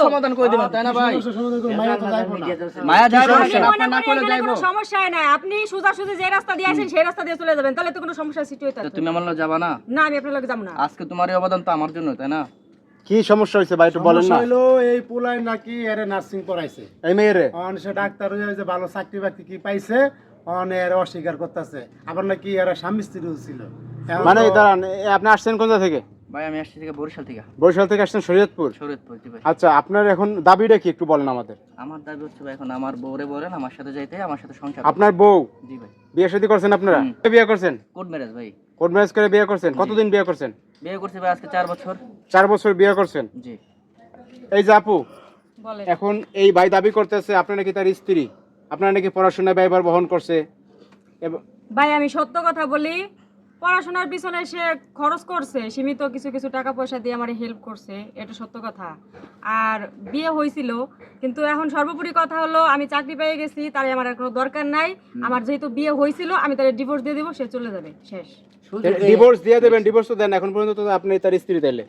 সমাধান করে দিবেন তাই না ভাই? মায়া তো যাইবো না। মায়া যাবে আমি না, মনে আপনি না করি করলে এখানে যাইবো। কোনো সমস্যাই নাই। আপনি সোজাসুজি যে রাস্তা দিয়ে আসেন সেই রাস্তা দিয়ে চলে যাবেন, তাহলে তো কোনো সমস্যা সৃষ্টি হইতো তো না। তুমি আমার লগে যাবা না? না, আমি আপনার লগে যাব না। আজকে তোমার এই অবদান তো আমার জন্য তাই না? কি সমস্যা হয়েছে ভাই একটু বলেন সমস্যা না। হইলো এই পোলাই নাকি এর নার্সিং পড়াইছে, এই মেয়েরে সে ডাক্তার হয়ে যে ভালো চাকরি বাকরি কি পাইছে, এর অস্বীকার করতেছে। আবার নাকি এরা স্বামী স্ত্রী ছিল। এখন মানে তো- দাঁড়ান, আপনি আসছেন কোন জায়গা থেকে? ভাই আমি আসছি থেকে বরিশাল থেকে। বরিশাল থেকে আসছেন শরীয়তপুর? শরীয়তপুর জি ভাই। আচ্ছা, আপনার এখন দাবিটা কি একটু বলেন আমাদের। আমার দাবি হচ্ছে ভাই, এখন আমার বউরে বলেন আমার সাথে যাইতে, আমার সাথে সংসার করতে। আপনার বউ জি ভাই। বিয়ে শাদী করছেন আপনারা? হুম। বিয়ে করছেন? কোর্ট ম্যারেজ ভাই। কোর্ট ম্যারেজ করে বিয়ে করছেন? কতদিন বিয়ে করছেন? বিয়ে করছি ভাই আজকে 4 বছর। 4 বছর বিয়ে করছেন। জি। এই যে আপু, বলেন। এখন এই ভাই দাবি করতেছে আপনার নাকি তার স্ত্রী, আপনার নাকি পড়াশোনায় ব্যয়ভার বহন করছে। ভাই আমি সত্য কথা বলি, পড়াশোনার পিছনে সে খরচ করছে, সীমিত কিছু কিছু টাকা পয়সা দিয়ে আমার হেল্প করছে, এটা সত্য কথা। আর বিয়ে হয়েছিল, কিন্তু এখন সর্বোপরি কথা হলো আমি চাকরি পেয়ে গেছি, তাই আমার আর কোনো দরকার নাই। আমার যেহেতু বিয়ে হয়েছিল, আমি তার ডিভোর্স দিয়ে দেবো, সে চলে যাবে, শেষ। ডিভোর্স দিয়ে দেবেন? ডিভোর্স তো দেন এখন পর্যন্ত, তো আপনি তার স্ত্রী তাইলে,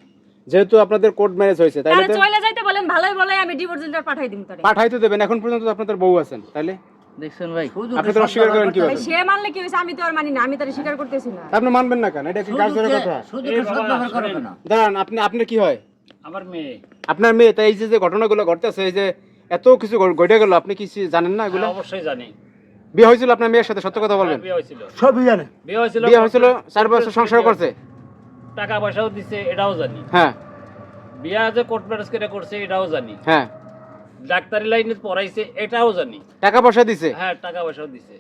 যেহেতু আপনাদের কোর্ট ম্যারেজ হয়েছে তাইলে তাহলে তো চলে যাইতে বলেন, ভালোই বলে আমি ডিভোর্স লেটার পাঠাই দিই তারে। পাঠাইতে দেবেন। এখন পর্যন্ত তো আপনাদের বউ আছেন, তাইলে দেখছেন ভাই, আপনি তো অস্বীকার করেন কিভাবে? ভাই, সে মানলে কি হয়েছে, আমি তো আর মানি না, আমি তারে স্বীকার করতেছি না। আপনি মানবেন না কেন? এটা কি গার্জেনের কথা? দাঁড়ান, আপনার কি হয়? আমার মেয়ে। আপনার মেয়ে। তাই এই যে ঘটনাগুলো ঘটতেছে, এই যে এত কিছু ঘটে গেল, আপনি কি জানেন না এগুলো? অবশ্যই জানি। বিয়ে হয়েছিল আপনার মেয়ের সাথে? সত্য কথা বলবেন। বিয়ে হয়েছিল। সবই জানে। বিয়ে হয়েছিল। বিয়ে হয়েছিল, 4 বছর সংসার করছে। টাকা পয়সাও দিছে, এটাও জানি। হ্যাঁ বিয়ে যে কোর্ট ম্যারেজ করে করছে, এটাও জানি। হ্যাঁ। ডাক্তারি লাইনে পড়াইছে, এটাও জানি। টাকা পয়সা দিছে? হ্যাঁ, টাকা পয়সাও দিছে।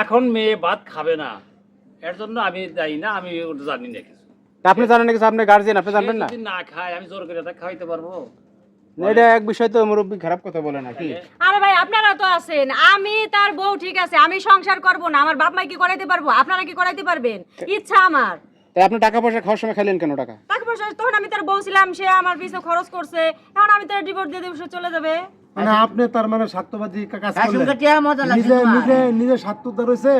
এখন মেয়ে ভাত খাবে না, এর জন্য আমি দায়ী না, আমি ওটা জানি না কিছু। তা আপনি জানেন নাকি? আপনি গার্জিয়ান, আপনি জানবেন না? সে যদি না খায়, আমি জোর করে তাকে খাওয়াইতে পারবো? এটা এক বিষয় তো মুরব্বী খারাপ কথা বলে নাকি? আরে ভাই, আপনারা তো আছেন, আমি তার বউ, ঠিক আছে, আমি সংসার করব না, আমার বাপ মা কি করাইতে পারবো? আপনারা কি করাইতে পারবেন? ইচ্ছা আমার। তাই আপনি টাকা পয়সা খাওয়ার সময় খাইলেন কেন টাকা? টাকা পয়সা তখন আমি তার বউ ছিলাম, সে আমার পিছনে খরচ করছে, এখন আমি তার ডিভোর্স দিয়ে দেবো, সে চলে যাবে। মানে আপনি তার মানে স্বার্থবাদী কাজ করলেন, নিজে স্বার্থদার হয়েছে।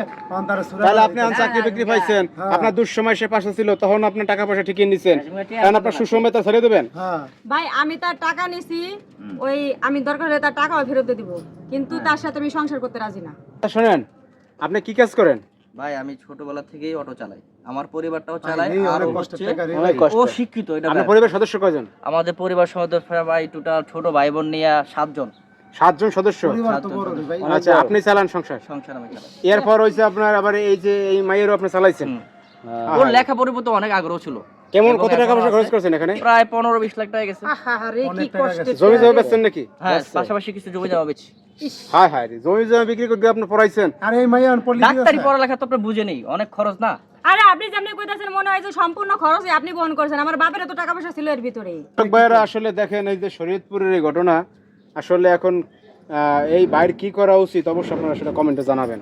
তাহলে আপনি চাকরি বিক্রি পাইছেন, আপনার দুঃসময় সে পাশে ছিল, তখন আপনি টাকা পয়সা ঠিকই নিছেন, কারণ আপনার সুসময় তা ছেড়ে দেবেন। হ্যাঁ, ভাই আমি তার টাকা নিছি, ওই আমি দরকার হলে তার টাকাও ফেরত দিয়ে দিব, কিন্তু তার সাথে আমি সংসার করতে রাজি না। তা শোনেন, আপনি কি কাজ করেন? ভাই আমি ছোটবেলা থেকেই অটো চালাই, আমার পরিবারটাও চালাই। এই আর অনেক ও কষ্টের হচ্ছে টাকা রে অনেক ভাই। কষ্ট। ও শিক্ষিত, এটা আপনার ভাই। পরিবারের সদস্য কয়জন? আমাদের পরিবার সদস্য ভাই টোটাল ছোট ভাই বোন নিয়ে 7 জন। 7 জন সদস্য। পরিবার তো বড় রে ভাই। আচ্ছা, আপনি চালান সংসার? সংসার আমি চালাই। এরপর হইছে আপনার আবার এই যে এই মায়েরও আপনি চালাইছেন। ওর লেখাপড়ার প্রতি অনেক আগ্রহ ছিল। কেমন, এবং কত টাকা এখনো পয়সা খরচ আছে। করছেন এখানে? প্রায় 15-20 লাখ টাকা গেছে। আহারে কি অনেক টাকা কষ্টে। গেছে। জমি জমা বেচছেন নাকি? হ্যাঁ, পাশাপাশি কিছু জমি জমা বেচি। হায় হায় রে, জমি জমা বিক্রি করে আপনি পড়াইছেন? আর এই মাইয়া পল্লী ডাক্তারি পড়ালেখা তো আপনি বুঝে নেই, অনেক খরচ না? আরে আপনি যেমনি কইতাছেন মনে হয় যে সম্পূর্ণ খরচই আপনি বহন করেছেন, আমার বাপের তো টাকা পয়সা ছিল এর ভিতরে। ভাইয়েরা আসলে দেখেন, এই যে শরীয়তপুরের এই ঘটনা, আসলে এখন এই বাইর কি করা উচিত অবশ্যই আপনারা সেটা কমেন্টে জানাবেন।